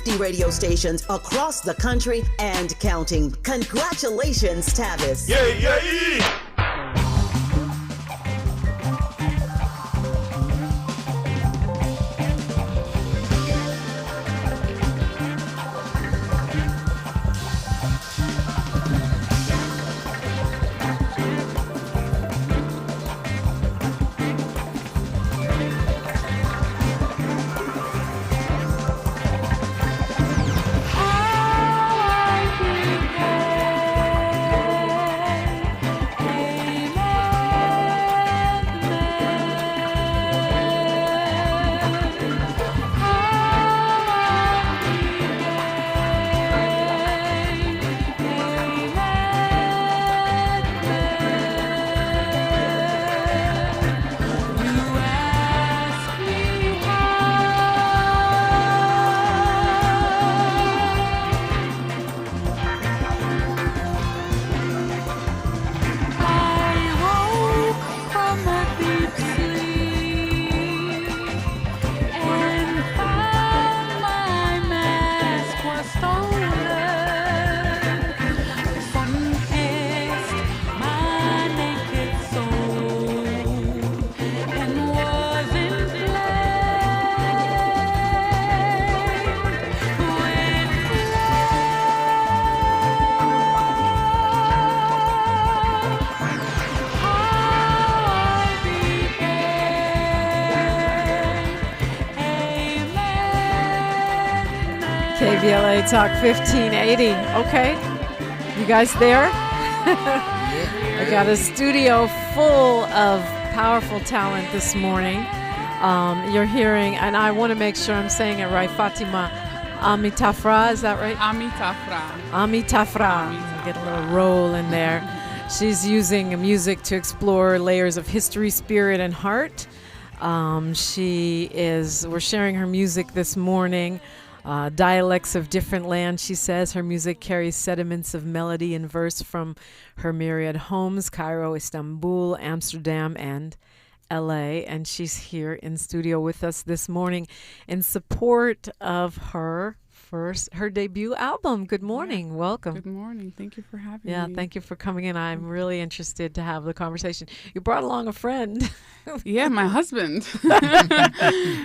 50 radio stations across the country and counting. Congratulations, Tavis. Yeah, yeah. KBLA Talk 1580. Okay. You guys there? I got a studio full of powerful talent this morning. You're hearing, and I want to make sure I'm saying it right, Fatima Taf Ra, is that right? Taf Ra. Taf Ra. Get a little roll in there. She's using music to explore layers of history, spirit, and heart. We're sharing her music this morning. Dialects of different lands, she says. Her music carries sediments of melody and verse from her myriad homes, Cairo, Istanbul, Amsterdam, and LA. And she's here in studio with us this morning in support of her debut album. Good morning. Yeah. Welcome. Good morning. Thank you for having me. Yeah, thank you for coming in. I'm really interested to have the conversation. You brought along a friend. Yeah, my husband.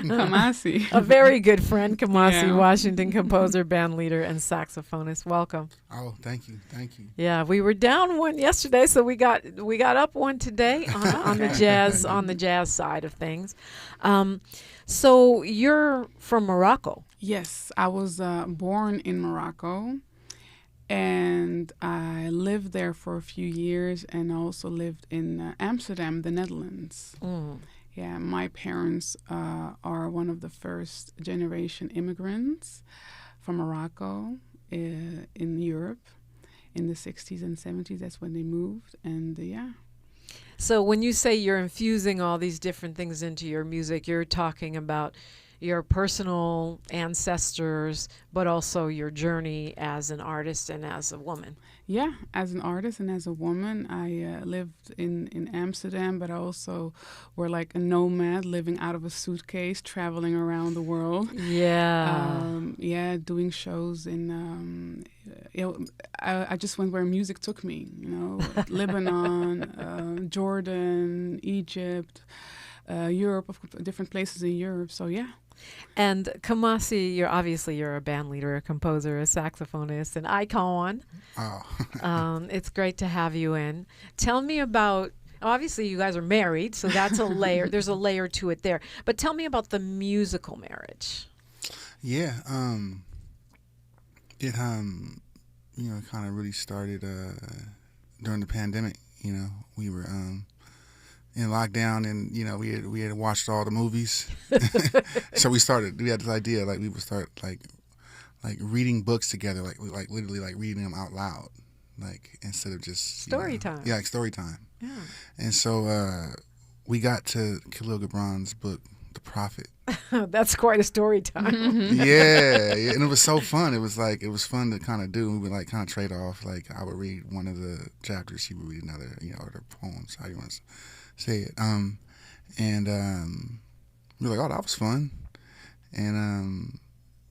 Kamasi. A very good friend, Kamasi Washington, composer, band leader, and saxophonist. Welcome. Oh, thank you. Thank you. Yeah, we were down one yesterday, so we got up one today on the jazz side of things. So you're from Morocco. Yes, I was born in Morocco, and I lived there for a few years, and I also lived in Amsterdam, the Netherlands. Mm. Yeah, my parents are one of the first generation immigrants from Morocco in Europe in the 60s and 70s. That's when they moved, and So when you say you're infusing all these different things into your music, you're talking about your personal ancestors, but also your journey as an artist and as a woman. Yeah, as an artist and as a woman, I lived in Amsterdam, but I also were like a nomad living out of a suitcase, traveling around the world. Yeah. Doing shows in, I just went where music took me, Lebanon, Jordan, Egypt, Europe, different places in Europe. So, yeah. And Kamasi, you're a band leader, a composer, a saxophonist, an icon. Oh. It's great to have you in. Tell me about, obviously you guys are married, so that's a layer. There's a layer to it there. But tell me about the musical marriage. Yeah. It kind of really started during the pandemic. We were in lockdown, and we had watched all the movies. So we had this idea, like we would start like reading books together, like literally like reading them out loud, like instead of just story time. Yeah, like story time. Yeah. And so we got to Khalil Gibran's book, The Prophet. That's quite a story time. Yeah, and it was so fun. It was fun to kind of do. We would like kind of trade off. Like I would read one of the chapters, she would read another, or the poems, how you want to say it. And we were like, oh, that was fun. And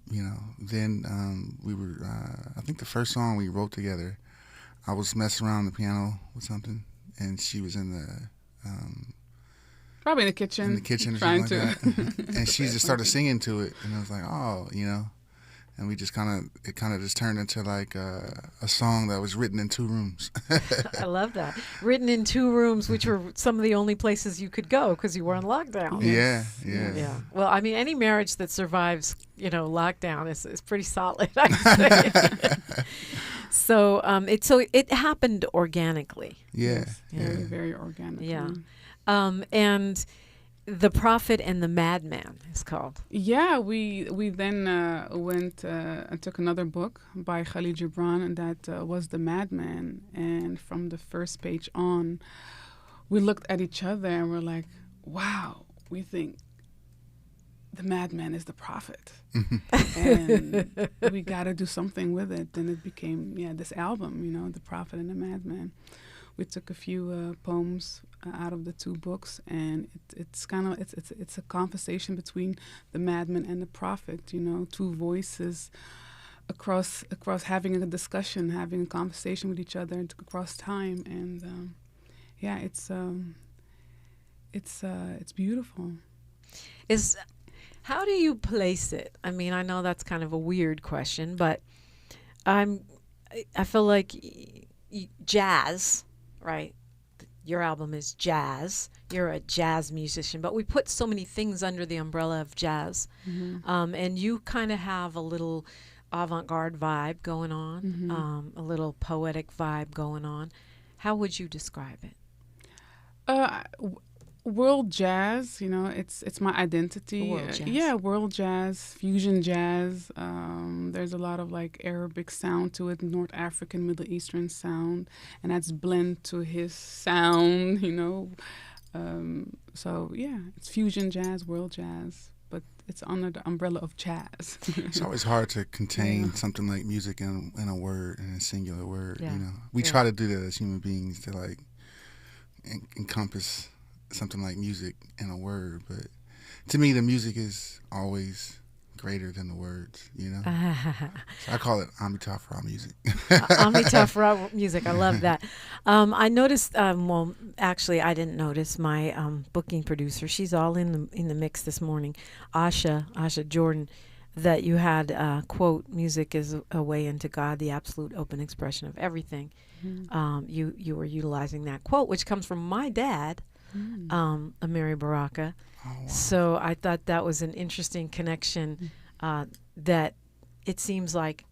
then we were, I think the first song we wrote together, I was messing around on the piano with something, and she was in the probably in the kitchen. Or trying something like to. that. And she just started singing to it, and I was like, oh, and we just it kind of just turned into like a song that was written in 2 rooms. I love that. Written in 2 rooms, which were some of the only places you could go because you were on lockdown. Yeah. Well, I mean, any marriage that survives, lockdown is pretty solid, I'd say. So it happened organically. Yeah. Very, very organically. Yeah. And The Prophet and the Madman is called. Yeah, we then went and took another book by Khalil Gibran, and that was The Madman. And from the first page on, we looked at each other and we're like, wow, we think the madman is the prophet. And we got to do something with it. And it became, this album, The Prophet and the Madman. We took a few poems out of the 2 books, and it's kind of it's a conversation between the madman and the prophet. 2 voices across having a discussion, having a conversation with each other across time, and it's beautiful. How do you place it? I mean, I know that's kind of a weird question, but I feel like jazz. Right. Your album is jazz. You're a jazz musician, but we put so many things under the umbrella of jazz. Mm-hmm. And you kind of have a little avant-garde vibe going on, mm-hmm. A little poetic vibe going on. How would you describe it? World jazz, it's my identity. World jazz. Yeah, world jazz, fusion jazz. There's a lot of like Arabic sound to it, North African, Middle Eastern sound, and that's blend to his sound, So yeah, it's fusion jazz, world jazz, but it's under the umbrella of jazz. It's always hard to contain something like music in a word, in a singular word. Yeah. We try to do that as human beings to like encompass something like music in a word, but to me the music is always greater than the words, So I call it Taf Ra music. Taf Ra music, I love that. I noticed, actually I didn't notice, my booking producer, she's all in the mix this morning, Asha Jordan, that you had quote, music is a way into God, the absolute open expression of everything. Mm-hmm. You were utilizing that quote, which comes from my dad, Amiri Baraka. Oh, wow. So I thought that was an interesting connection, that it seems like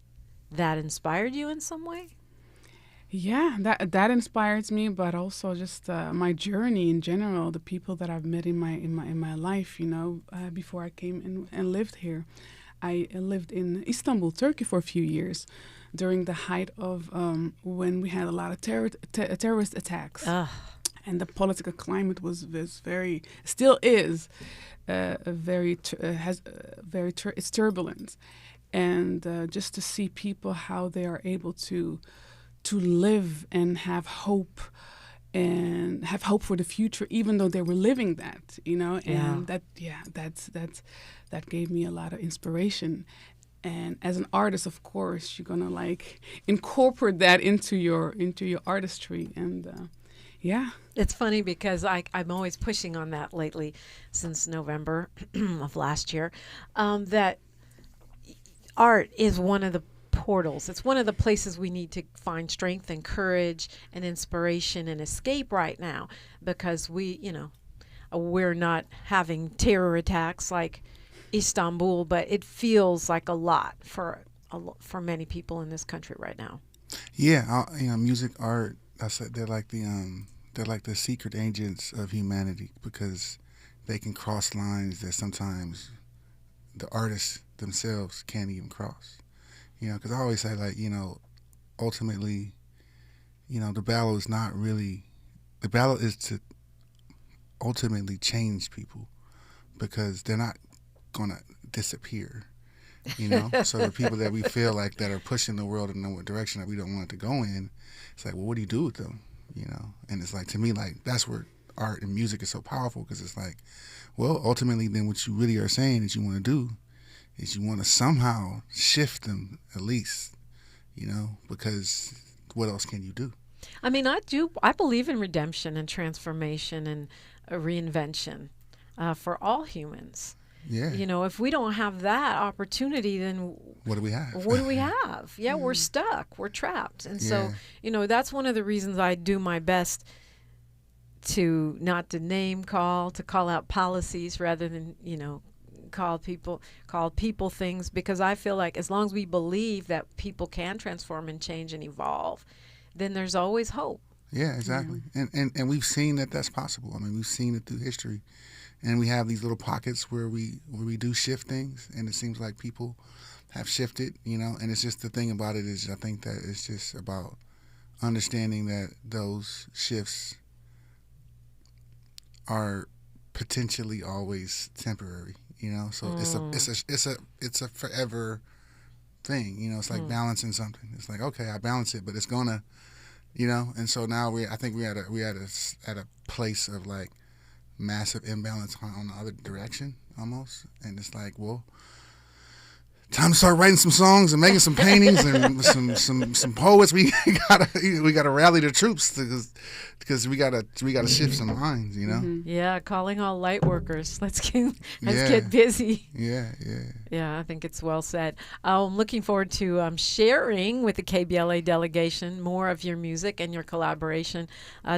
that inspired you in some way. Yeah, that inspires me, but also just my journey in general, the people that I've met in my life. Before I came and lived here, I lived in Istanbul, Turkey, for a few years during the height of when we had a lot of terrorist attacks. And the political climate was very, still is, it's turbulent, and just to see people how they are able to live and have hope for the future, even though they were living that, and that gave me a lot of inspiration. And as an artist, of course, you're gonna like incorporate that into your artistry, and yeah. It's funny because I'm always pushing on that lately since November of last year, that art is one of the portals. It's one of the places we need to find strength and courage and inspiration and escape right now, because we're not having terror attacks like Istanbul, but it feels like a lot for many people in this country right now. Yeah, music, art, they're like the secret agents of humanity, because they can cross lines that sometimes the artists themselves can't even cross. Because I always say, like, ultimately, the battle is to ultimately change people, because they're not going to disappear. So the people that we feel like that are pushing the world in a direction that we don't want it to go in, it's like, well, what do you do with them? And it's like, to me, like, that's where art and music is so powerful, because it's like, well, ultimately then what you really are saying that you want to do is you want to somehow shift them at least, because what else can you do? I mean, I believe in redemption and transformation and reinvention for all humans. Yeah. If we don't have that opportunity, then what do we have? What do we have? Yeah, we're stuck. We're trapped. And so, that's one of the reasons I do my best to not to name call, to call out policies rather than, call people things, because I feel like as long as we believe that people can transform and change and evolve, then there's always hope. Yeah, exactly. And we've seen that that's possible. I mean, we've seen it through history. And we have these little pockets where we do shift things, and it seems like people have shifted, and it's just the thing about it is I think that it's just about understanding that those shifts are potentially always temporary, so it's a forever thing, it's like balancing something. It's like, okay, I balance it, but it's gonna, and so now I think we're at a place of like massive imbalance on the other direction almost, and it's like, well, time to start writing some songs and making some paintings and some poets. We gotta rally the troops because we gotta shift some minds, Yeah, calling all light workers. Let's get busy. Yeah, I think it's well said. I'm looking forward to sharing with the KBLA delegation more of your music and your collaboration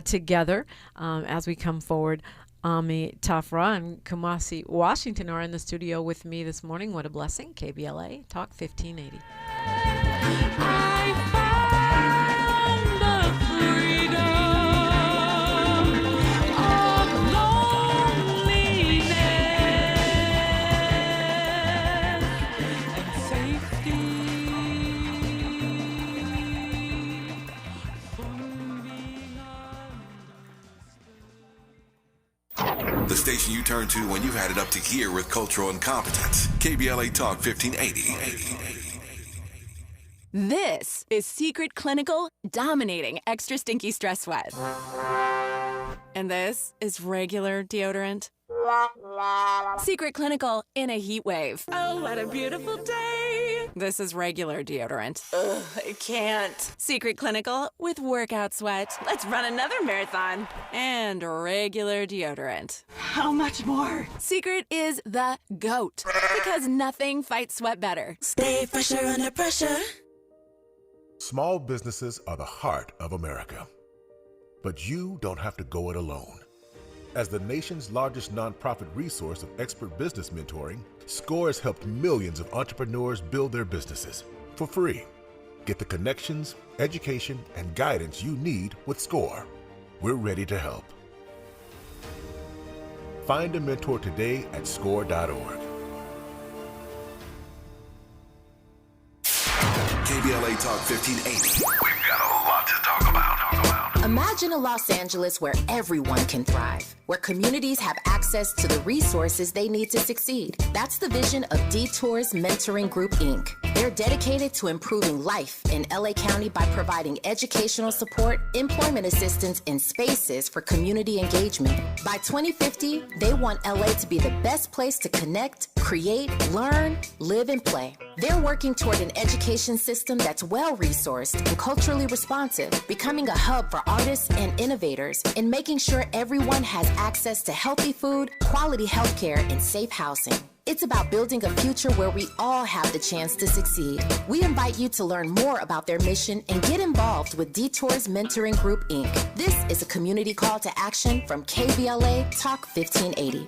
together as we come forward. Taf Ra and Kamasi Washington are in the studio with me this morning. What a blessing. KBLA Talk 1580. I found the freedom of loneliness and safety from being The station you turn to when you've had it up to gear with cultural incompetence. KBLA Talk 1580. This is Secret Clinical dominating extra stinky stress sweat. And this is regular deodorant. Secret Clinical in a heat wave. Oh, what a beautiful day. This is regular deodorant. Ugh, I can't. Secret Clinical with workout sweat. Let's run another marathon. And regular deodorant. How much more? Secret is the GOAT. Because nothing fights sweat better. Stay fresher under pressure. Small businesses are the heart of America. But you don't have to go it alone. As the nation's largest nonprofit resource of expert business mentoring, SCORE has helped millions of entrepreneurs build their businesses for free. Get the connections, education, and guidance you need with SCORE. We're ready to help. Find a mentor today at score.org. KBLA Talk 1580. We've got a lot to talk about. Imagine a Los Angeles where everyone can thrive, where communities have access to the resources they need to succeed. That's the vision of Detours Mentoring Group, Inc. They're dedicated to improving life in LA County by providing educational support, employment assistance, and spaces for community engagement. By 2050, they want LA to be the best place to connect, create, learn, live, and play. They're working toward an education system that's well-resourced and culturally responsive, becoming a hub for artists and innovators, and making sure everyone has access to healthy food, quality healthcare, and safe housing. It's about building a future where we all have the chance to succeed. We invite you to learn more about their mission and get involved with Detours Mentoring Group, Inc. This is a community call to action from KBLA Talk 1580.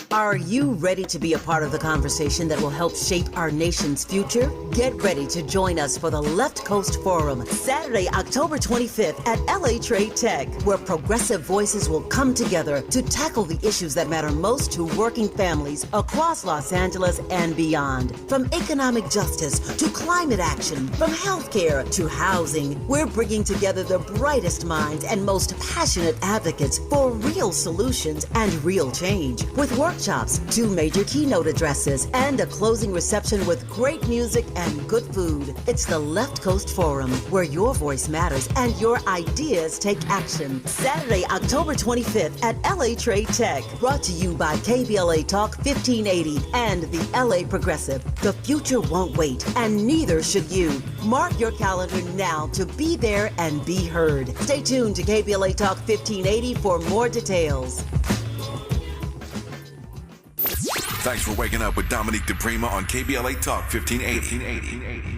Are you ready to be a part of the conversation that will help shape our nation's future? Get ready to join us for the Left Coast Forum, Saturday, October 25th at LA Trade Tech, where progressive voices will come together to tackle the issues that matter most to working families across Los Angeles and beyond. From economic justice to climate action, from healthcare to housing, we're bringing together the brightest minds and most passionate advocates for real solutions and real change. With work workshops, 2 major keynote addresses, and a closing reception with great music and good food. It's the Left Coast Forum, where your voice matters and your ideas take action. Saturday, October 25th at LA Trade Tech. Brought to you by KBLA Talk 1580 and the LA Progressive. The future won't wait, and neither should you. Mark your calendar now to be there and be heard. Stay tuned to KBLA Talk 1580 for more details. Thanks for waking up with Dominique DePrima on KBLA Talk 1580.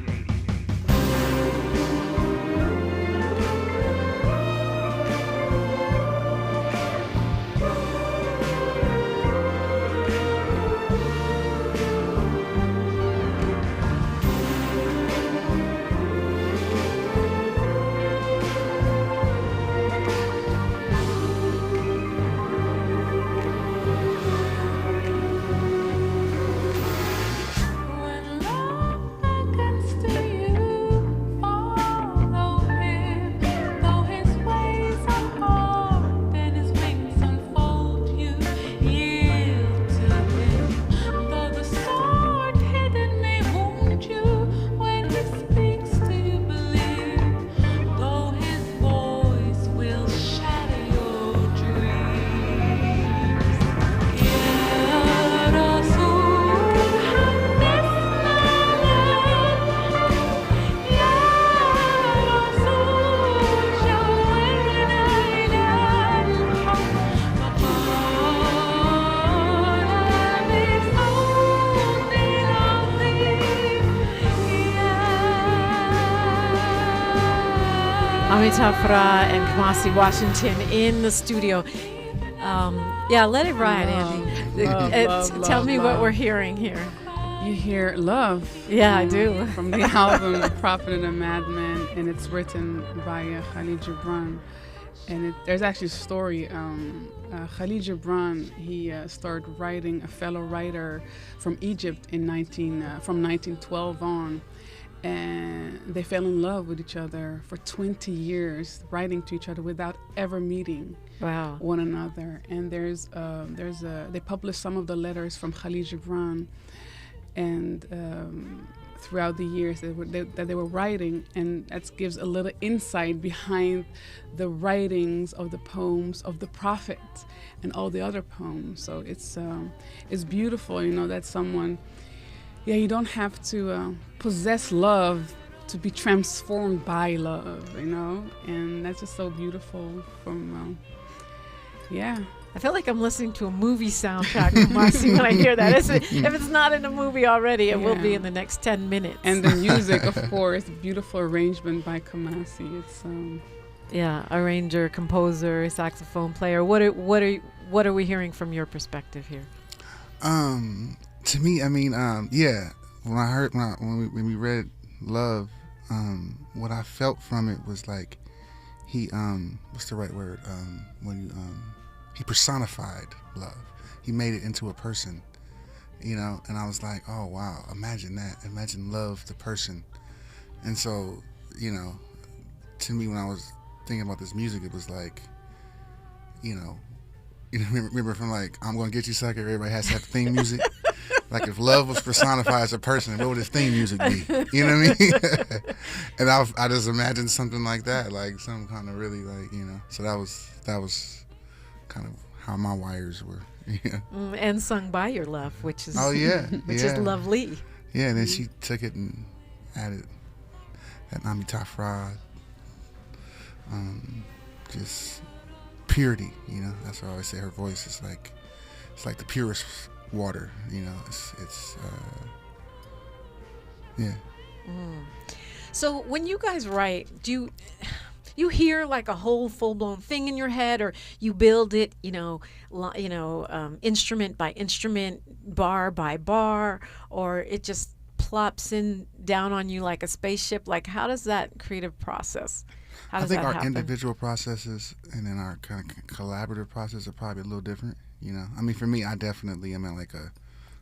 Taf Ra and Kamasi Washington in the studio. Let it ride, Andy. Tell me what we're hearing here. You hear Love. Yeah, I do. From the album The Prophet and the Madman, and it's written by Khalil Gibran. And there's actually a story. Khalil Gibran, he started writing, a fellow writer from Egypt from 1912 on. And they fell in love with each other for 20 years, writing to each other without ever meeting one another. And they published some of the letters from Khalil Gibran, and throughout the years that they were writing, and that gives a little insight behind the writings of the poems of the Prophet and all the other poems. So it's beautiful, that someone. Yeah, you don't have to possess love to be transformed by love, and that's just so beautiful. I feel like I'm listening to a movie soundtrack, Kamasi, when I hear that. If it's not in the movie already, it will be in the next 10 minutes. And the music, of course, beautiful arrangement by Kamasi. It's arranger, composer, saxophone player. What are we hearing from your perspective here? To me, when we read Love, what I felt from it was like he what's the right word? He personified love. He made it into a person, and I was like, oh wow, imagine that. Imagine love, the person. And so, to me, when I was thinking about this music, it was like, remember from like I'm Gonna Get You Sucker, everybody has to have theme music. Like if love was personified as a person, what would his theme music be? You know what I mean? And I just imagined something like that, like some kind of really like, So that was kind of how my wires were. Yeah. And sung by your love, which is is lovely. Yeah, and then she took it and added that Taf Ra, just purity. That's what I always say. Her voice is like the purest water, it's So when you guys write, do you hear like a whole full-blown thing in your head, or you build it, instrument by instrument, bar by bar, or it just plops down on you like a spaceship? Like, how does that creative process? I think our individual processes and then our kind of collaborative process are probably a little different. For me, I definitely am at like a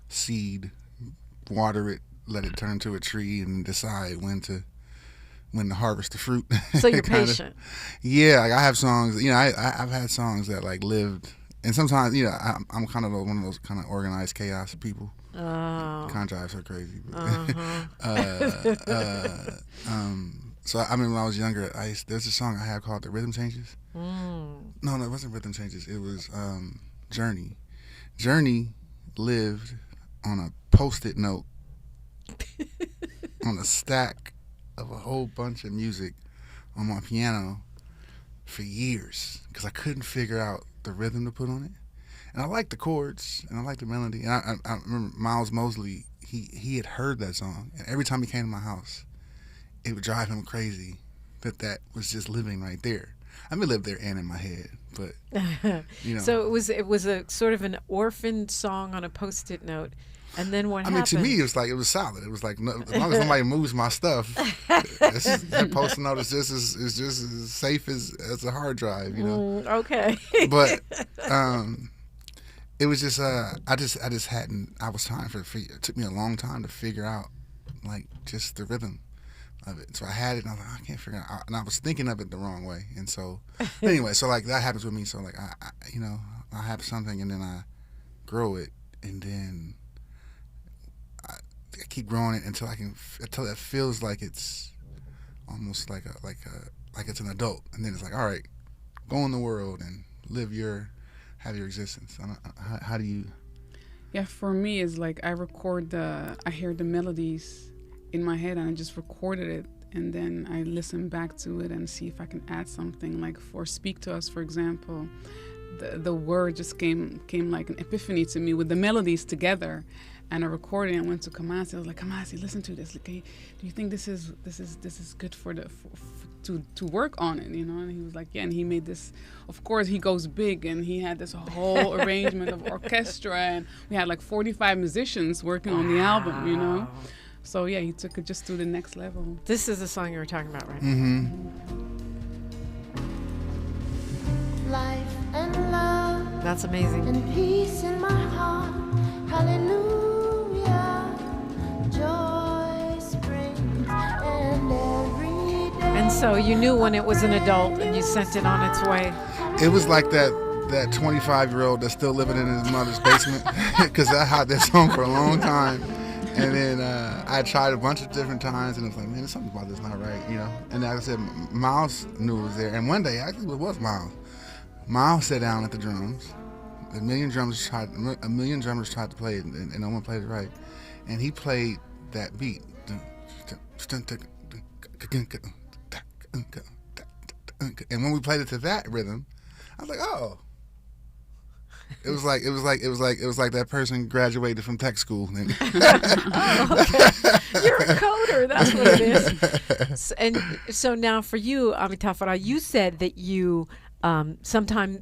seed, water it, let it turn to a tree, and decide when to harvest the fruit. So you're patient. Yeah, like I have songs. I've had songs that like lived And sometimes, you know, I'm kind of one of those kind of organized chaos people. Oh. Kind of drives her crazy. Uh-huh. So I remember when I was younger, there's a song I had called "The Rhythm Changes." Mm. No, it wasn't "Rhythm Changes." It was "Journey." Journey lived on a Post-it note on a stack of a whole bunch of music on my piano for years because I couldn't figure out the rhythm to put on it. And I liked the chords and I liked the melody. And I remember Miles Mosley, he had heard that song. And every time he came to my house, it would drive him crazy that was just living right there. I mean, it lived there and in my head, but, you know. So it was a sort of an orphaned song on a Post-it note. And then what happened? I mean, to me, it was solid. It was like, no, as long as nobody moves my stuff, that Post-it note is just as safe as a hard drive, you know. Okay. But it was just I just hadn't. I was trying it took me a long time to figure out like just the rhythm of it. So I had it, and I was like, I can't figure it out. And I was thinking of it the wrong way. And so anyway, so like that happens with me. So like I you know, I have something, and then I grow it, and then I keep growing it until it feels like it's almost like it's an adult, and then it's like, all right, go in the world and have your existence. How do you? Yeah, for me, it's like I hear the melodies in my head, and I just recorded it, and then I listen back to it and see if I can add something. Like for "Speak to Us," for example, the word just came like an epiphany to me with the melodies together. And I recorded it and went to Kamasi. I was like, Kamasi, listen to this. Like, do you think this is good to work on it? You know? And he was like, yeah. And he made this. Of course, he goes big, and he had this whole arrangement of orchestra, and we had like 45 musicians working on the album. You know? So yeah, he took it just to the next level. This is the song you were talking about, right? Mm-hmm. Life and love. That's amazing. And peace in my heart. Hallelujah. Joy springs and every day. And so you knew when it was an adult and you sent it on its way. It was like that 25-year-old that's still living in his mother's basement, because I had that song for a long time. And then I tried a bunch of different times, and it was like, man, there's something about this not right, you know. And like I said, Miles knew it was there. And one day, actually, it was Miles. Miles sat down at the drums. A million drummers tried to play it, and no one played it right. And he played that beat. And when we played it to that rhythm, I was like, oh. It was like that person graduated from tech school. Oh, okay. You're a coder. That's what it is. And so now for you, Taf Ra, you said that you sometimes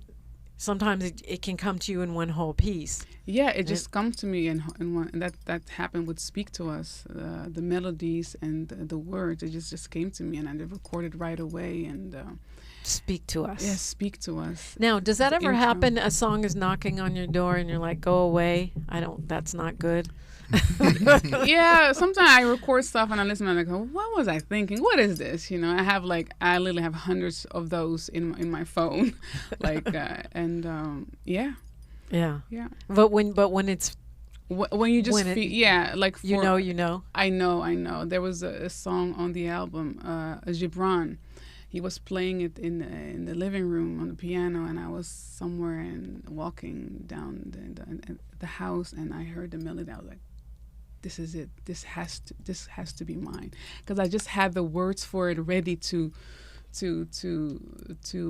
it can come to you in one whole piece. Yeah, it just comes to me in one, and that happened with "Speak to Us." The melodies and the words, it just came to me, and I recorded right away. And Speak to Us. Yeah, Speak to Us. Now, does that ever happen? A song is knocking on your door, and you're like, "Go away! That's not good." Yeah, sometimes I record stuff and I listen and I go, what was I thinking? What is this? You know, I literally have hundreds of those in my phone, like yeah. But when it's when you just feel, yeah, like for, you know. I know. There was a song on the album, Gibran. He was playing it in the living room on the piano, and I was somewhere and walking down the house, and I heard the melody. I was like, this is it. This has to be mine, because I just had the words for it ready to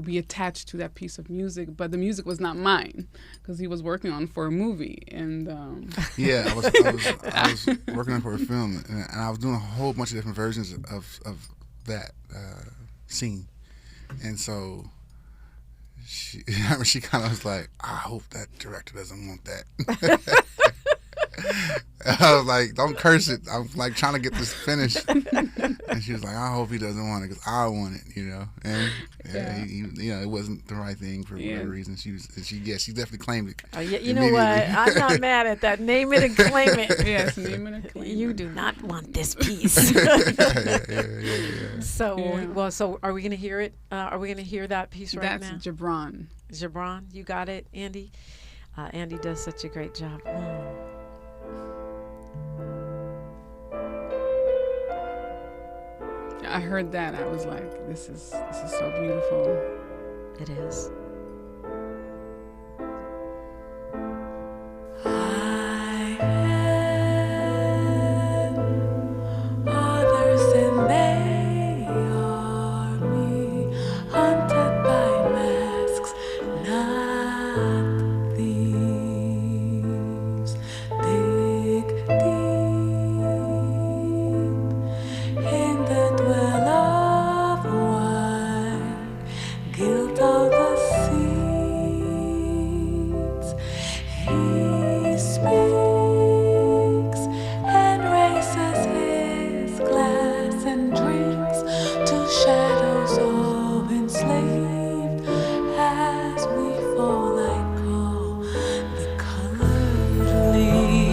be attached to that piece of music, but the music was not mine because he was working on for a movie. And yeah, I was working on for a film, and I was doing a whole bunch of different versions of that scene, and so she kind of was like, I hope that director doesn't want that. I was like, don't curse it. I'm like trying to get this finished. And she was like, I hope he doesn't want it because I want it, you know. And it wasn't the right thing for whatever reason. She definitely claimed it. You know what? I'm not mad at that. Name it and claim it. Yes, name it and claim it. You do not want this piece. Yeah. So are we going to hear it? Are we going to hear that piece right now? That's Gibran. Gibran, you got it, Andy? Andy does such a great job. I heard that. I was like, this is so beautiful. It is. I am others and they are me, haunted by masks, not thieves. Dig deep in the well of wine, guilt of the seeds. He speaks and raises his glass and drinks to shadows of enslaved as we fall. I call the colored leaves.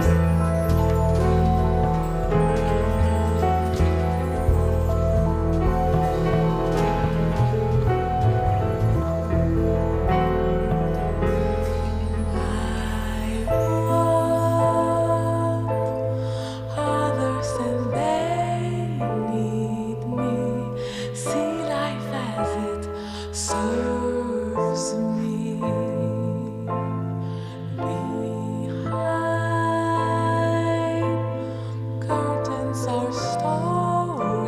I want others and they need me. See life as it serves me. Behind curtains are stories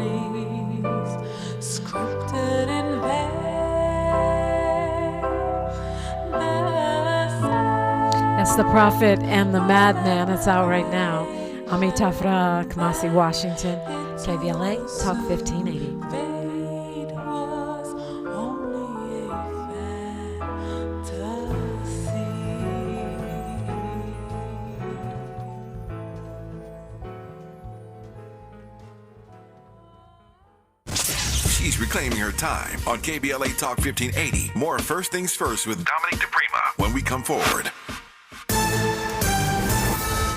scripted in vain. That's The Prophet and the Madman. It's out right now. I'm Taf Ra, Kamasi Washington, KBLA, Talk 1580. Fate was only a fantasy. She's reclaiming her time on KBLA Talk 1580. More First Things First with Dominique DiPrima when we come forward.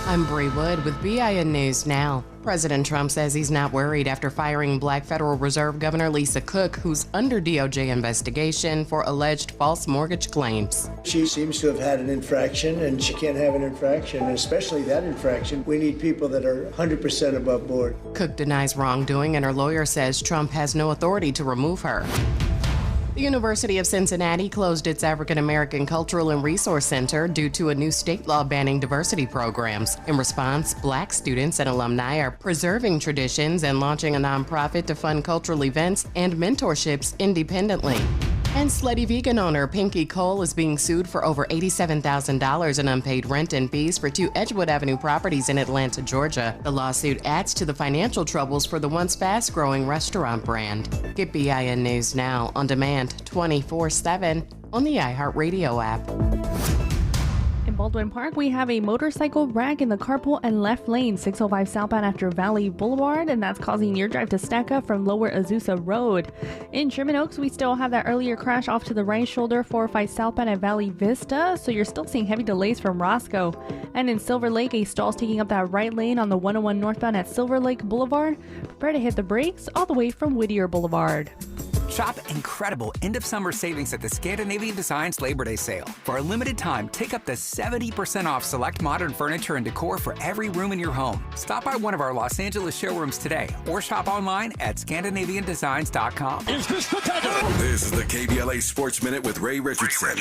I'm Bree Wood with BIN News Now. President Trump says he's not worried after firing Black Federal Reserve Governor Lisa Cook, who's under DOJ investigation for alleged false mortgage claims. She seems to have had an infraction, and she can't have an infraction, and especially that infraction. We need people that are 100% above board. Cook denies wrongdoing, and her lawyer says Trump has no authority to remove her. The University of Cincinnati closed its African American Cultural and Resource Center due to a new state law banning diversity programs. In response, Black students and alumni are preserving traditions and launching a nonprofit to fund cultural events and mentorships independently. And Slutty Vegan owner Pinky Cole is being sued for over $87,000 in unpaid rent and fees for 2 Edgewood Avenue properties in Atlanta, Georgia. The lawsuit adds to the financial troubles for the once fast-growing restaurant brand. Get BIN News Now on demand 24/7 on the iHeartRadio app. In Baldwin Park, we have a motorcycle wreck in the carpool and left lane, 605 southbound after Valley Boulevard, and that's causing your drive to stack up from Lower Azusa Road. In Sherman Oaks, we still have that earlier crash off to the right shoulder, 405 southbound at Valley Vista, so you're still seeing heavy delays from Roscoe. And in Silver Lake, a stall's taking up that right lane on the 101 northbound at Silver Lake Boulevard. Prepare to hit the brakes all the way from Whittier Boulevard. Shop incredible end-of-summer savings at the Scandinavian Designs Labor Day sale. For a limited time, take up to 70% off select modern furniture and decor for every room in your home. Stop by one of our Los Angeles showrooms today or shop online at ScandinavianDesigns.com. This is the KBLA Sports Minute with Ray Richardson.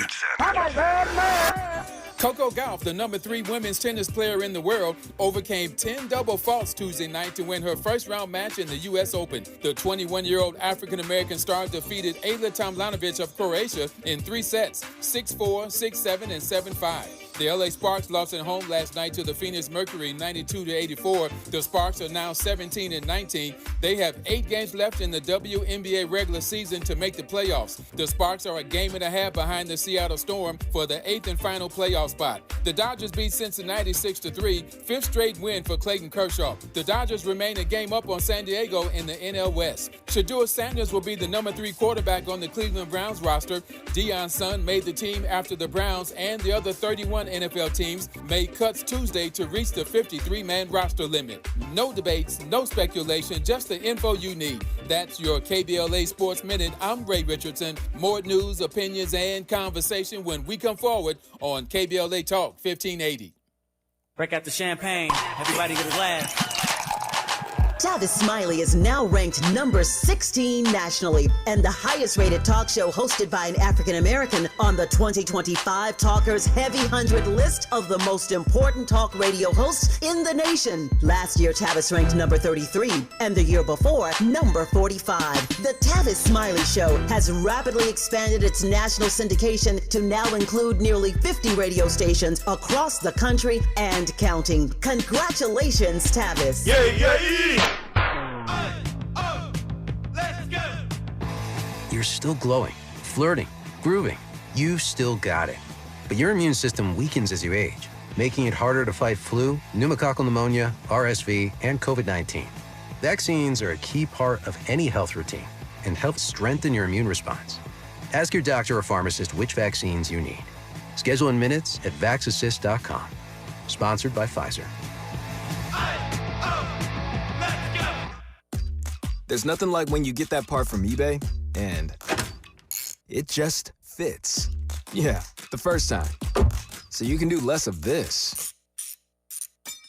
Coco Gauff, the number 3 women's tennis player in the world, overcame 10 double faults Tuesday night to win her first-round match in the U.S. Open. The 21-year-old African-American star defeated Ayla Tomljanovic of Croatia in 3 sets, 6-4, 6-7, and 7-5. The LA Sparks lost at home last night to the Phoenix Mercury 92-84. The Sparks are now 17-19. They have 8 games left in the WNBA regular season to make the playoffs. The Sparks are a game and a half behind the Seattle Storm for the 8th and final playoff spot. The Dodgers beat Cincinnati 6-3, 5th straight win for Clayton Kershaw. The Dodgers remain a game up on San Diego in the NL West. Shedeur Sanders will be the number 3 quarterback on the Cleveland Browns roster. Deion's son made the team after the Browns and the other 31 NFL teams made cuts Tuesday to reach the 53-man roster limit. No debates, no speculation, just the info you need. That's your KBLA Sports Minute. I'm Ray Richardson. More news, opinions, and conversation when we come forward on KBLA Talk 1580. Break out the champagne. Everybody get a glass. Tavis Smiley is now ranked number 16 nationally and the highest rated talk show hosted by an African American on the 2025 Talkers Heavy 100 list of the most important talk radio hosts in the nation. Last year, Tavis ranked number 33 and the year before, number 45. The Tavis Smiley Show has rapidly expanded its national syndication to now include nearly 50 radio stations across the country and counting. Congratulations, Tavis. You're still glowing, flirting, grooving. You've still got it. But your immune system weakens as you age, making it harder to fight flu, pneumococcal pneumonia, RSV, and COVID-19. Vaccines are a key part of any health routine and help strengthen your immune response. Ask your doctor or pharmacist which vaccines you need. Schedule in minutes at vaxassist.com. Sponsored by Pfizer. There's nothing like when you get that part from eBay and it just fits. Yeah, the first time. So you can do less of this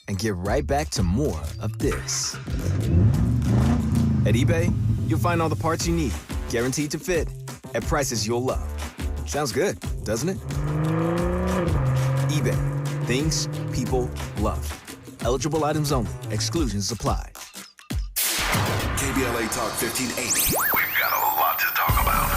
and get right back to more of this. At eBay, you'll find all the parts you need, guaranteed to fit, at prices you'll love. Sounds good, doesn't it? eBay, things people love. Eligible items only. Exclusions apply. KBLA Talk 1580. We've got a lot to talk about.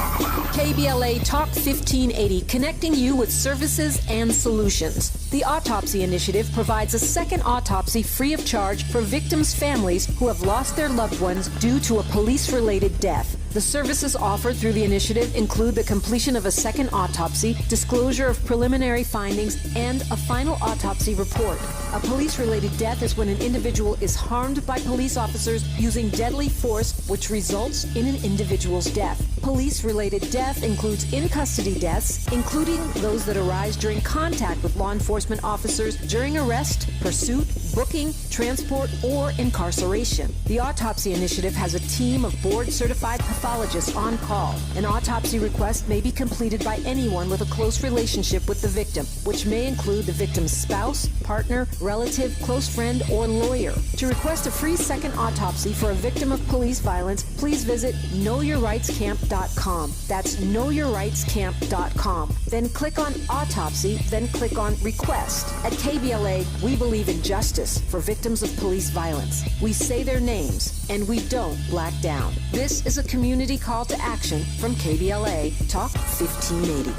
KBLA Talk 1580, connecting you with services and solutions. The Autopsy Initiative provides a second autopsy free of charge for victims' families who have lost their loved ones due to a police-related death. The services offered through the initiative include the completion of a second autopsy, disclosure of preliminary findings, and a final autopsy report. A police-related death is when an individual is harmed by police officers using deadly force, which results in an individual's death. Police-related death includes in-custody deaths, including those that arise during contact with law enforcement officers during arrest, pursuit, booking, transport, or incarceration. The Autopsy Initiative has a team of board-certified pathologists on call. An autopsy request may be completed by anyone with a close relationship with the victim, which may include the victim's spouse, partner, relative, close friend, or lawyer. To request a free second autopsy for a victim of police violence, please visit knowyourrightscamp.com. That's knowyourrightscamp.com. Then click on Autopsy, then click on Request. At KBLA, we believe in justice for victims of police violence. We say their names, and we don't black down. This is a community call to action from KBLA Talk 1580.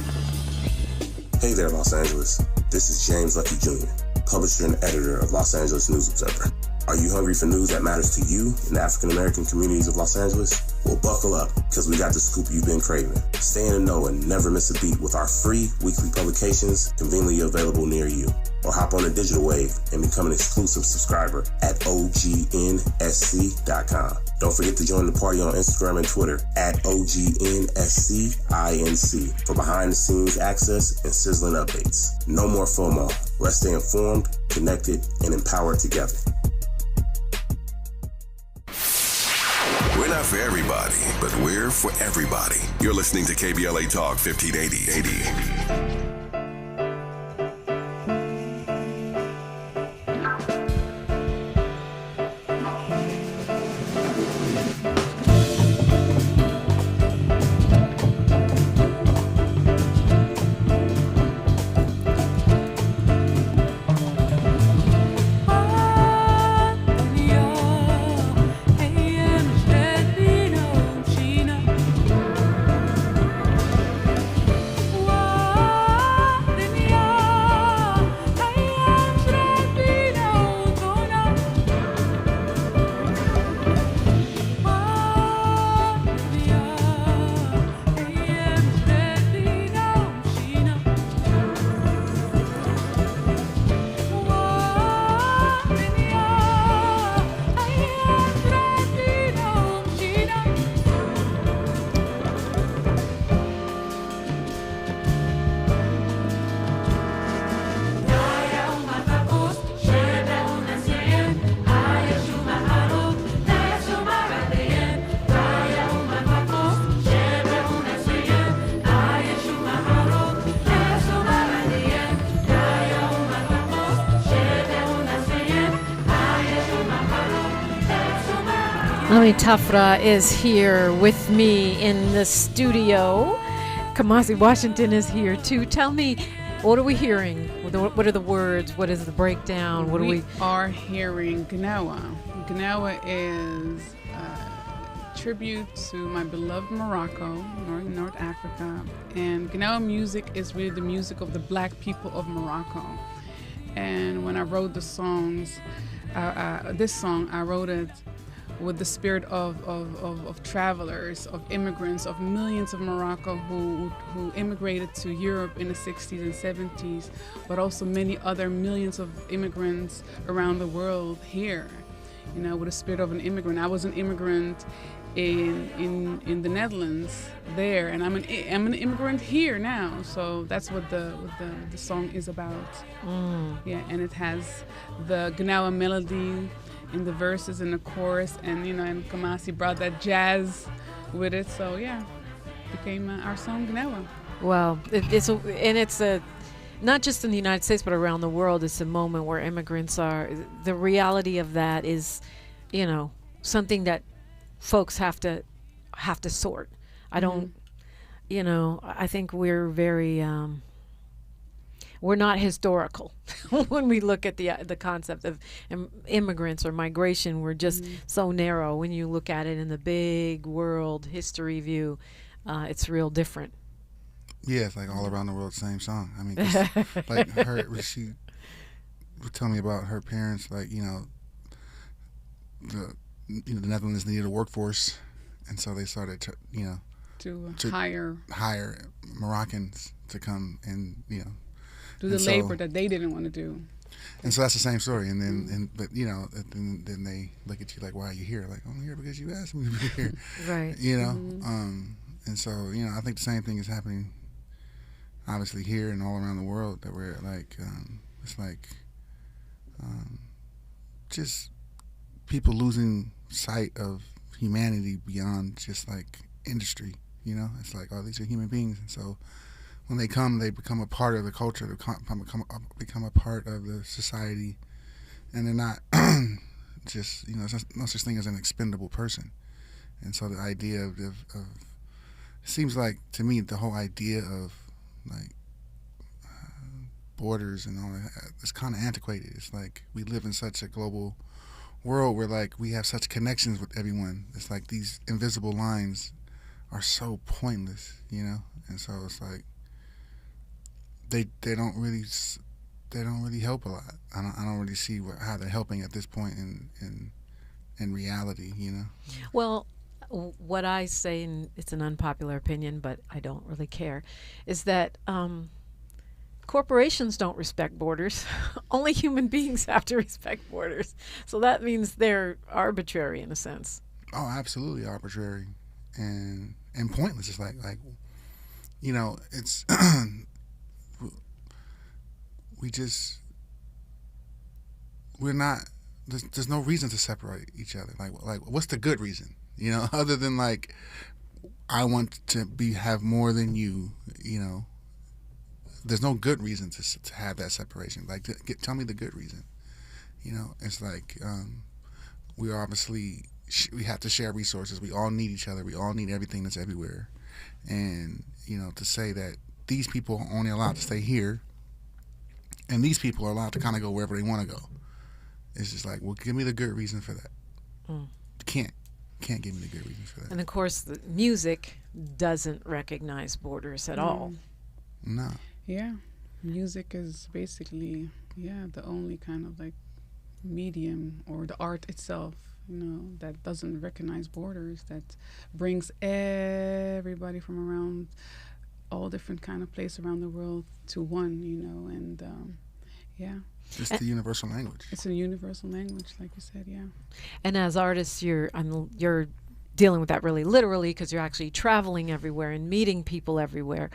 Hey there, Los Angeles. This is James Lucky Jr., publisher and editor of Los Angeles News Observer. Are you hungry for news that matters to you in the African American communities of Los Angeles? Well, buckle up, because we got the scoop you've been craving. Stay in the know and never miss a beat with our free weekly publications conveniently available near you. Or hop on the digital wave and become an exclusive subscriber at OGNSC.com. Don't forget to join the party on Instagram and Twitter at OGNSCINC for behind-the-scenes access and sizzling updates. No more FOMO. Let's stay informed, connected, and empowered together. We're not for everybody, but we're for everybody. You're listening to KBLA Talk 1580. Whoa. Taf Ra is here with me in the studio. Kamasi Washington is here too. Tell me, what are we hearing? What are the words? What is the breakdown? We are hearing Gnawa. Gnawa is a tribute to my beloved Morocco, North Africa. And Gnawa music is really the music of the black people of Morocco. And when I wrote the songs, this song, I wrote it with the spirit of travelers, of immigrants, of millions of Morocco who immigrated to Europe in the 60s and 70s, but also many other millions of immigrants around the world here, with the spirit of an immigrant. I was an immigrant in the Netherlands there, and I'm an immigrant here now. So that's what the song is about. Yeah, and it has the Gnawa melody in the verses and the chorus, and and Kamasi brought that jazz with it, so yeah, became our song Gnawa. Well, it's not just in the United States but around the world. It's a moment where immigrants are. The reality of that is, something that folks have to sort. I don't, I think we're very. We're not historical when we look at the concept of immigrants or migration. We're just so narrow. When you look at it in the big world history view, it's real different. Yeah, it's like all around the world, same song. I mean, just, like she would tell me about her parents. Like the Netherlands needed a workforce, and so they started to hire Moroccans to come and do the labor that they didn't want to do. And so that's the same story. And then, then they look at you like, why are you here? Like, I'm here because you asked me to be here. Right. And so, I think the same thing is happening, obviously, here and all around the world, that we're like, it's like just people losing sight of humanity beyond just like industry, It's like, oh, these are human beings. And so when they come, they become a part of the culture, they become a part of the society, and they're not just, there's no such thing as an expendable person. And so the idea of it seems like, to me, the whole idea of like borders and all that, it's kind of antiquated. It's like we live in such a global world where like we have such connections with everyone. It's like these invisible lines are so pointless, and so it's like they don't really help a lot. I don't really see how they're helping at this point in reality, Well, what I say, and it's an unpopular opinion, but I don't really care, is that corporations don't respect borders. Only human beings have to respect borders. So that means they're arbitrary in a sense. Oh, absolutely arbitrary and pointless. It's like it's we're not. There's no reason to separate each other. Like what's the good reason? Other than like, I want to have more than you. There's no good reason to have that separation. Like, tell me the good reason. It's like we obviously we have to share resources. We all need each other. We all need everything that's everywhere. And to say that these people are only allowed to stay here, and these people are allowed to kind of go wherever they want to go. It's just like, well, give me the good reason for that. Can't give me the good reason for that. And of course, the music doesn't recognize borders at all. No. Yeah, music is basically the only kind of like medium, or the art itself, that doesn't recognize borders, that brings everybody from around all different kind of place around the world to one, and it's the universal language. It's a universal language, like you said, yeah. And as artists, you're dealing with that really literally, because you're actually traveling everywhere and meeting people everywhere.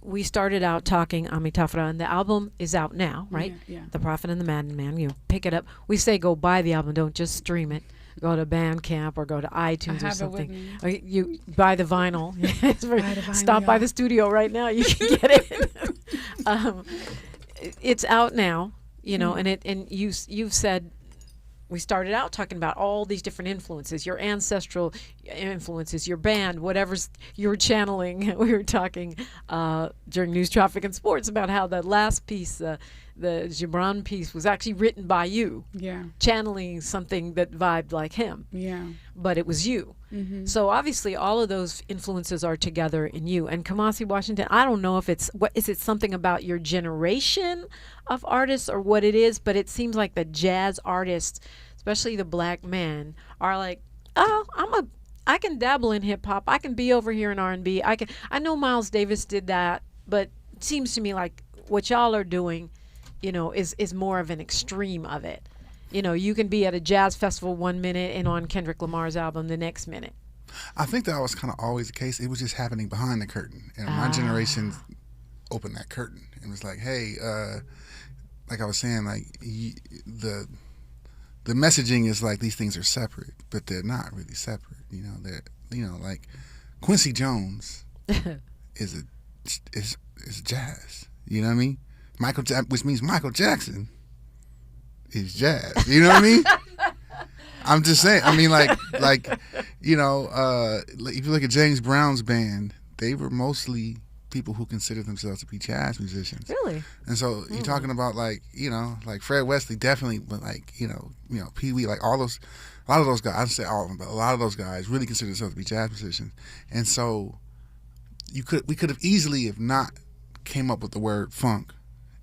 We started out talking Taf Ra, and the album is out now, right? Yeah. The Prophet and the Madman. You pick it up. We say go buy the album, don't just stream it. Go to Bandcamp or go to iTunes or something. Or you buy the vinyl. Stop by the studio right now. You can get it. It's out now, and you've said we started out talking about all these different influences, your ancestral influences, your band, whatever's you're channeling. We were talking during News, Traffic, and Sports about how that last piece, the Gibran piece, was actually written by you. Yeah. Channeling something that vibed like him. Yeah. But it was you. Mm-hmm. So obviously all of those influences are together in you. And Kamasi Washington, I don't know if is it something about your generation of artists or what it is, but it seems like the jazz artists, especially the black men, are like, oh, I can dabble in hip hop. I can be over here in R&B. I know Miles Davis did that, but it seems to me like what y'all are doing, is more of an extreme of it. You can be at a jazz festival 1 minute and on Kendrick Lamar's album the next minute. I think that was kind of always the case. It was just happening behind the curtain. And my generation opened that curtain and was like, hey, like I was saying, like the messaging is like these things are separate, but they're not really separate. They're, like Quincy Jones is jazz. You know what I mean? Which means Michael Jackson is jazz. You know what I mean? I'm just saying. I mean, like if you look at James Brown's band, they were mostly people who considered themselves to be jazz musicians. Really? And so you're talking about like Fred Wesley, definitely, but Pee Wee, like a lot of those guys. I don't say all of them, but a lot of those guys really considered themselves to be jazz musicians. And so we could have easily, if not, came up with the word funk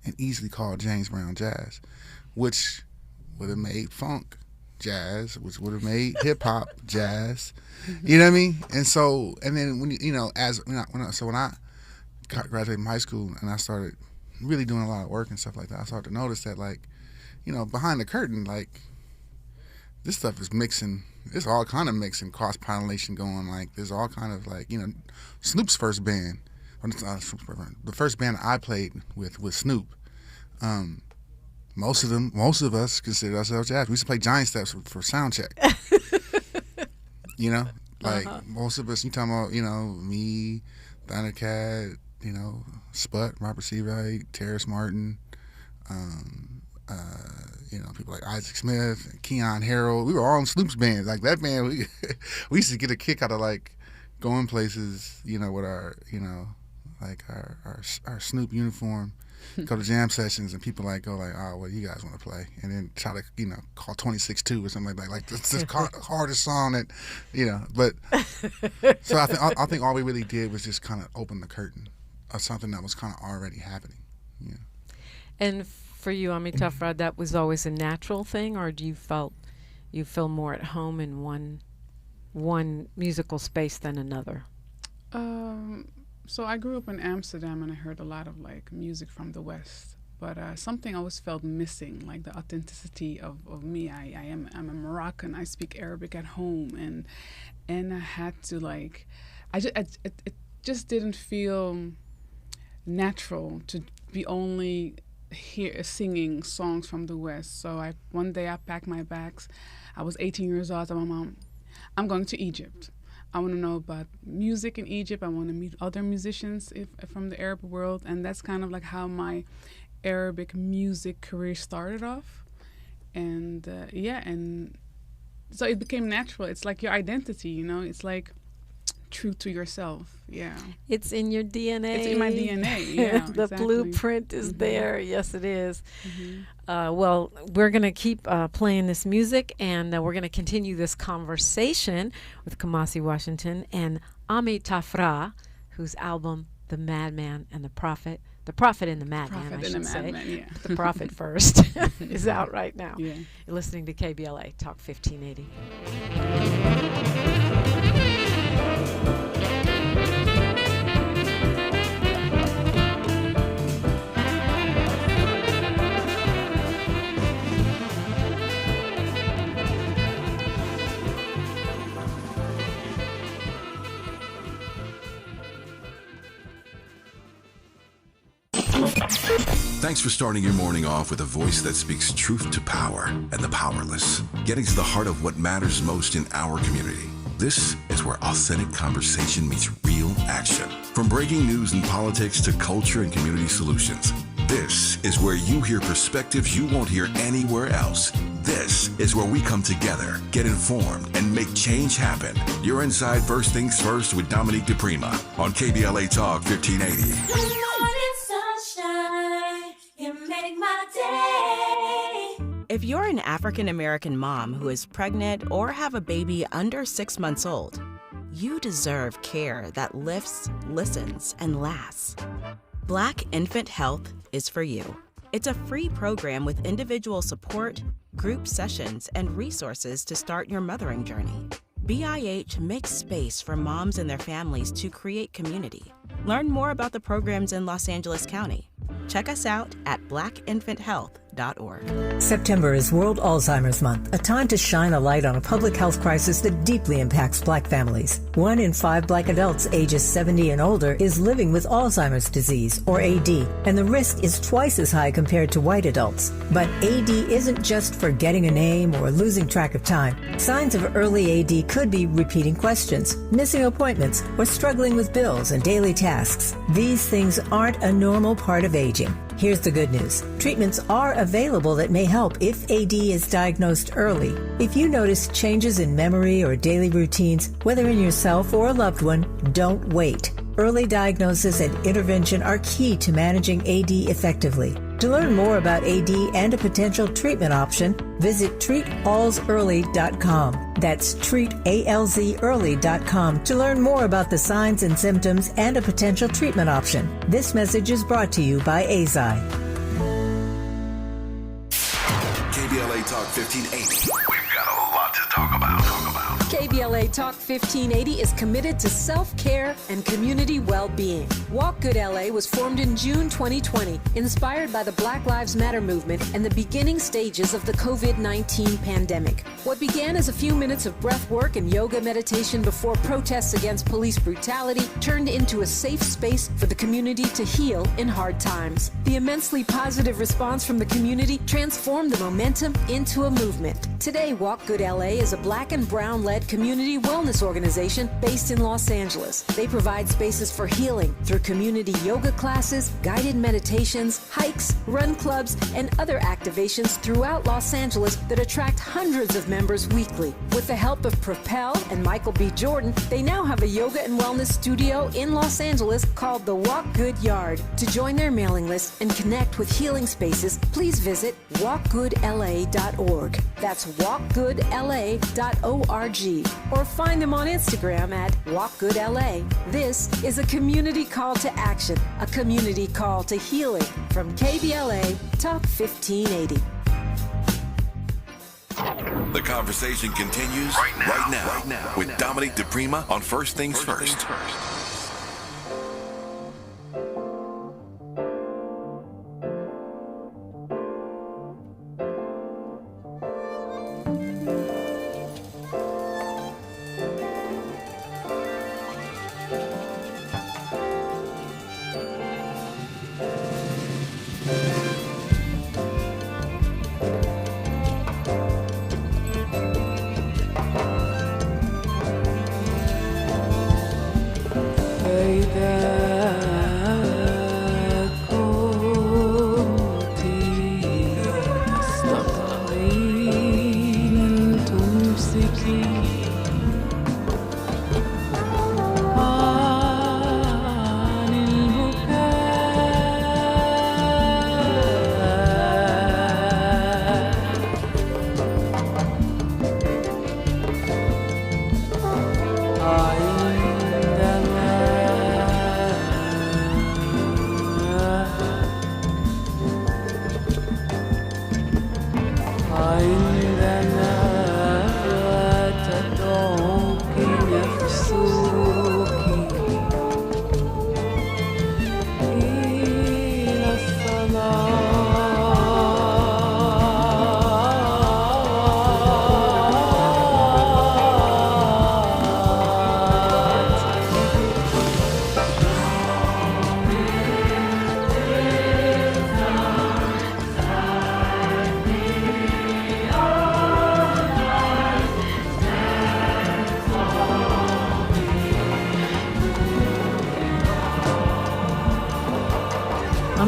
and easily called James Brown jazz, which would have made funk jazz, which would have made hip hop jazz. You know what I mean? And so, and then when when I graduated from high school and I started really doing a lot of work and stuff like that, I started to notice that, like, behind the curtain, like, this stuff is mixing. There's all kind of mixing, cross pollination going. Like, there's all kind of like, Snoop's first band. The first band I played with Snoop, most of us consider ourselves jazz. We used to play giant steps for sound check. Most of us, you talking about, me, Thundercat, Sput, Robert Seawright, Terrace Martin, people like Isaac Smith and Keon Harold. We were all in Snoop's band. Like, that band, we used to get a kick out of, like, going places, with our, like our Snoop uniform, go to jam sessions, and people go oh, what do you guys want to play? And then try to, call 26-2 or something like that. Like, this is the hardest song that, but, so I think all we really did was just kind of open the curtain of something that was kind of already happening. Yeah. And for you, Taf Ra, that was always a natural thing, or do you feel more at home in one musical space than another? So I grew up in Amsterdam, and I heard a lot of like music from the West, but something always felt missing, like the authenticity of me. I'm a Moroccan. I speak Arabic at home, and I had to it just didn't feel natural to be only here singing songs from the West. So one day I packed my bags. I was 18 years old. I told my mom, I'm going to Egypt. I want to know about music in Egypt. I want to meet other musicians from the Arab world. And that's kind of like how my Arabic music career started off. And and so it became natural. It's like your identity, It's like true to yourself. Yeah. It's in your DNA. It's in my DNA. Yeah. The exactly. blueprint is there. Yes, it is. Well, we're going to keep playing this music, and we're going to continue this conversation with Kamasi Washington and Taf Ra, whose album, The Madman and the Prophet and the Madman, I should say. Madman, yeah. The Prophet first is out right now. Yeah. You're listening to KBLA, Talk 1580. Thanks for starting your morning off with a voice that speaks truth to power and the powerless, getting to the heart of what matters most in our community. This is where authentic conversation meets real action. From breaking news and politics to culture and community solutions, This is where you hear perspectives you won't hear anywhere else. This is where we come together, get informed, and make change happen. You're inside First Things First with Dominique DePrima on KBLA Talk 1580. Good morning, sunshine. You make my day. If you're an African American mom who is pregnant or have a baby under 6 months old, you deserve care that lifts, listens, and lasts. Black Infant Health is for you. It's a free program with individual support, group sessions, and resources to start your mothering journey. BIH makes space for moms and their families to create community. Learn more about the programs in Los Angeles County. Check us out at blackinfanthealth.org. September is World Alzheimer's Month, a time to shine a light on a public health crisis that deeply impacts Black families. 1 in 5 Black adults ages 70 and older is living with Alzheimer's disease, or AD, and the risk is twice as high compared to white adults. But AD isn't just forgetting a name or losing track of time. Signs of early AD could be repeating questions, missing appointments, or struggling with bills and daily tasks. These things aren't a normal part of aging. Here's the good news. Treatments are available that may help if AD is diagnosed early. If you notice changes in memory or daily routines, whether in yourself or a loved one, don't wait. Early diagnosis and intervention are key to managing AD effectively. To learn more about AD and a potential treatment option, visit treatalsearly.com. That's treatalzearly.com to learn more about the signs and symptoms and a potential treatment option. This message is brought to you by AZI. KBLA Talk 1580. We've got a lot to talk about. KBLA Talk 1580 is committed to self-care and community well-being. Walk Good LA was formed in June 2020, inspired by the Black Lives Matter movement and the beginning stages of the COVID-19 pandemic. What began as a few minutes of breath work and yoga meditation before protests against police brutality turned into a safe space for the community to heal in hard times. The immensely positive response from the community transformed the momentum into a movement. Today, Walk Good LA is a Black and brown-led community wellness organization based in Los Angeles. They provide spaces for healing through community yoga classes, guided meditations, hikes, run clubs, and other activations throughout Los Angeles that attract hundreds of members weekly. With the help of Propel and Michael B. Jordan, they now have a yoga and wellness studio in Los Angeles called the Walk Good Yard. To join their mailing list and connect with healing spaces, please visit walkgoodla.org. That's walkgoodla.org. Or find them on Instagram at walkgoodla. This is a community call to action, a community call to healing from KBLA Talk 1580. The conversation continues right now with Dominique DePrima on First Things First.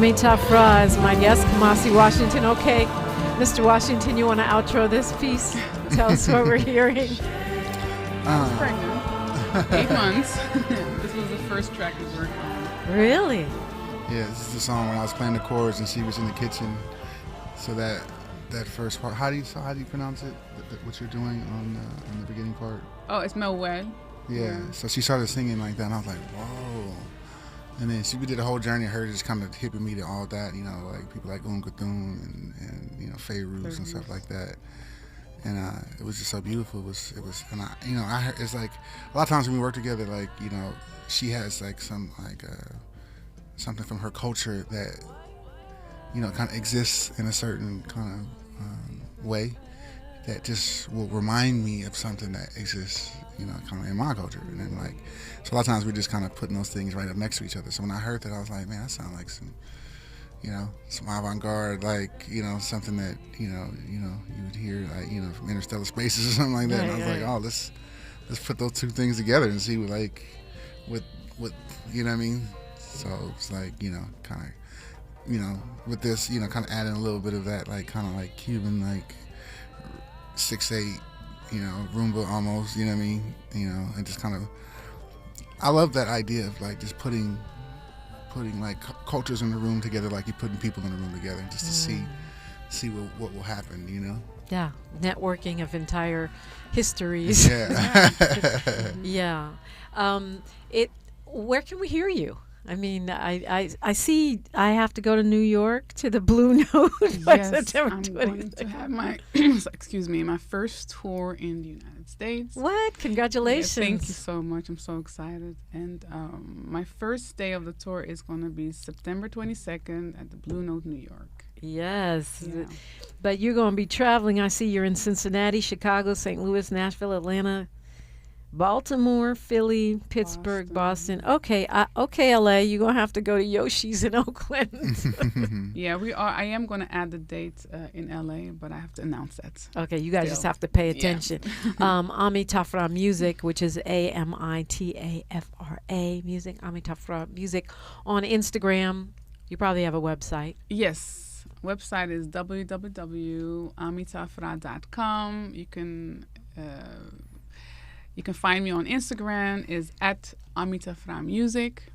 Ami Taf Ra is my guest, Kamasi Washington. Okay, Mr. Washington, you want to outro this piece? Tell us what we're hearing. I was pregnant. 8 months. This was the first track we worked on. Really? Yeah, this is the song when I was playing the chords and she was in the kitchen. So that first part, how do you pronounce it? What you're doing on the beginning part? Oh, it's Melwed. Yeah. So she started singing like that, and I was like, whoa. And then we did a whole journey of her just kind of hipping me to all that, you know, like people like Thun and you know, Fairuz and stuff like that. And it was just so beautiful. It was, and I heard, it's like a lot of times when we work together, like, you know, she has like some like something from her culture that, you know, kind of exists in a certain kind of way that just will remind me of something that exists, you know, kind of in my culture. And then like, so a lot of times we're just kind of putting those things right up next to each other. So when I heard that, I was like, man, that sounds like some, you know, some avant-garde, like, you know, something that, you would hear, like, you know, from interstellar spaces or something like that. And I was like, oh, let's put those two things together and see what, you know what I mean? So it's like, you know, kind of, you know, with this, you know, kind of adding a little bit of that, like, kind of like Cuban, like 6/8, you know, rumba almost, you know what I mean? You know, and just kind of, I love that idea of like just putting like cultures in the room together, like you're putting people in the room together, just to see what will happen, you know? Yeah, networking of entire histories. Yeah. Yeah. Where can we hear you? I mean, I see I have to go to New York to the Blue Note by Yes, September I'm 22nd. going to have my, my first tour in the United States. What? Congratulations. Yeah, thank you so much. I'm so excited. And my first day of the tour is going to be September 22nd at the Blue Note, New York. Yes. Yeah. But you're going to be traveling. I see you're in Cincinnati, Chicago, St. Louis, Nashville, Atlanta, Baltimore, Philly, Pittsburgh, Boston. Okay, LA, you're going to have to go to Yoshi's in Oakland. Yeah, I am going to add the date in LA, but I have to announce that. Okay, you guys just have to pay attention. Yeah. Ami Taf Ra Music, which is AMITAFRA Music, Ami Taf Ra Music on Instagram. You probably have a website. Yes. Website is www.amitafra.com. You can find me on Instagram is at Amitafra Music.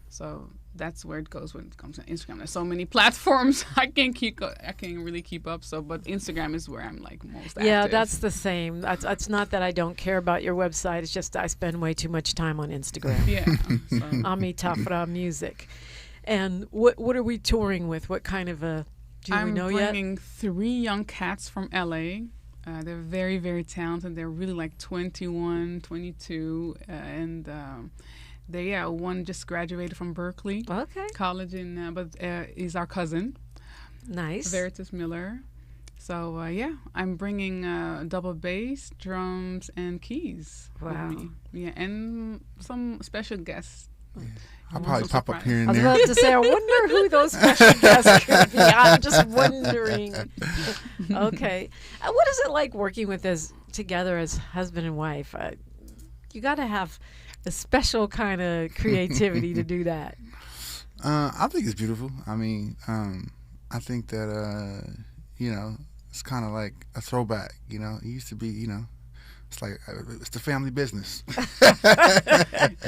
So that's where it goes when it comes to Instagram. There's so many platforms I can't really keep up. So, but Instagram is where I'm like most active. Yeah, that's the same. It's not that I don't care about your website. It's just I spend way too much time on Instagram. Yeah. So. Ami Taf Ra Music. And what are we touring with? What kind of do we know yet? I'm bringing 3 young cats from LA. They're very, very talented. They're really like 21, 22, and one just graduated from Berkeley College, but he's our cousin. Nice. Veritas Miller. So I'm bringing double bass, drums, and keys with me. Yeah, and some special guests. Yeah. I'll probably pop up here and there. I was about to say, I wonder who those special guests could be. I'm just wondering. Okay. What is it like working with together as husband and wife? You got to have a special kind of creativity to do that. I think it's beautiful. I mean, I think that, it's kind of like a throwback, you know. It used to be, you know, it's like it's the family business.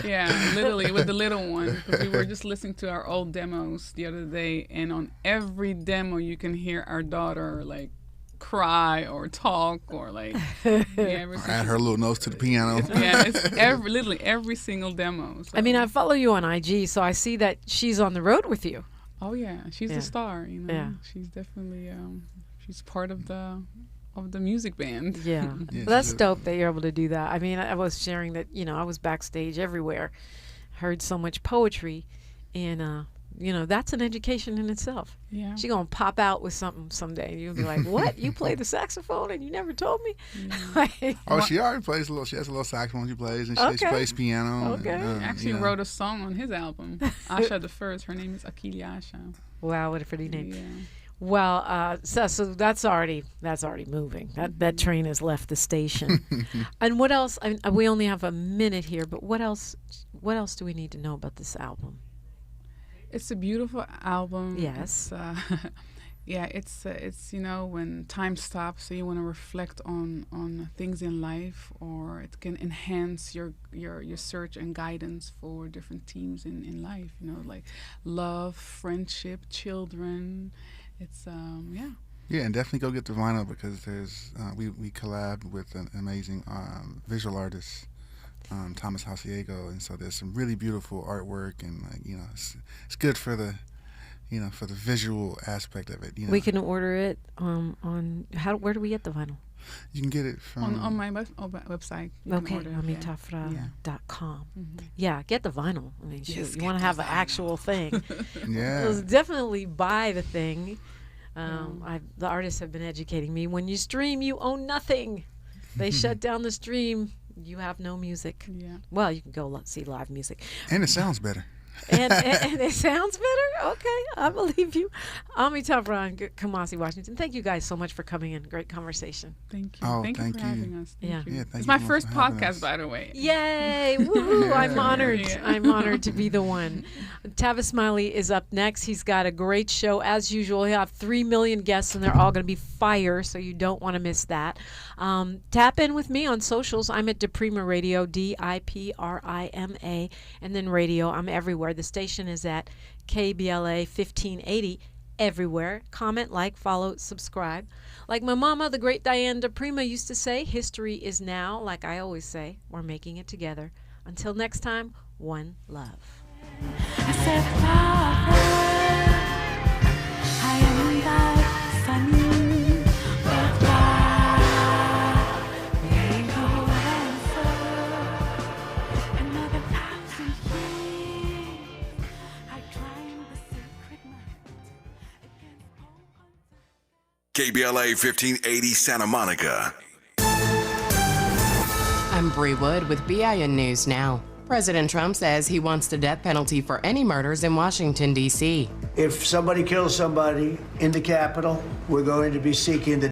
Yeah, literally with the little one. Because we were just listening to our old demos the other day, and on every demo you can hear our daughter like cry or talk or like or add her little nose to the piano. It's literally every single demo. So. I mean, I follow you on IG, so I see that she's on the road with you. Oh yeah, she's the star. You know, she's definitely she's part of the music band. Yeah. Well, that's dope that you're able to do that. I mean, I was sharing that, you know, I was backstage everywhere, heard so much poetry, and, that's an education in itself. Yeah. She's going to pop out with something someday, and you'll be like, what? You play the saxophone and you never told me? Yeah. She already plays she has a little saxophone she plays, and she plays piano. Okay. And, actually wrote a song on his album, Asha the First. Her name is Akili Asha. Wow, what a pretty name. Yeah. Well, so that's already moving. That train has left the station. And what else? We only have a minute here, but what else do we need to know about this album? It's a beautiful album. Yes. It's when time stops, so you want to reflect on things in life, or it can enhance your search and guidance for different themes in life. Like love, friendship, children. It's Yeah, and definitely go get the vinyl because there's we collabed with an amazing visual artist, Thomas Hasiego, and so there's some really beautiful artwork, and it's good for the for the visual aspect of it. We can order it where do we get the vinyl? You can get it from on my website. Okay, tafra.com. Yeah, get the vinyl. I mean, shoot, you want to have an actual thing. Yeah. Definitely buy the thing. The artists have been educating me. When you stream, you own nothing. They shut down the stream. You have no music. Yeah. Well, you can go see live music. And it sounds better. and it sounds better? Okay, I believe you. Ami Taf Ra and Kamasi Washington, thank you guys so much for coming in. Great conversation. Thank you. Oh, thank you for having us. Thank you. Yeah, it's my first podcast, by the way. Yay! Woohoo! I'm honored. I'm honored to be the one. Tavis Smiley is up next. He's got a great show. As usual, he'll have 3 million guests, and they're all going to be fire, so you don't want to miss that. Tap in with me on socials. I'm at diprimaradio, DIPRIMA, and then radio. I'm everywhere. The station is at KBLA 1580 everywhere. Comment, like, follow, subscribe. Like my mama, the great Diane DiPrima, used to say, history is now. Like I always say, we're making it together. Until next time, one love. I said, I am thy sunny. KBLA 1580 Santa Monica. I'm Bree Wood with BIN News Now. President Trump says he wants the death penalty for any murders in Washington, D.C. If somebody kills somebody in the Capitol, we're going to be seeking the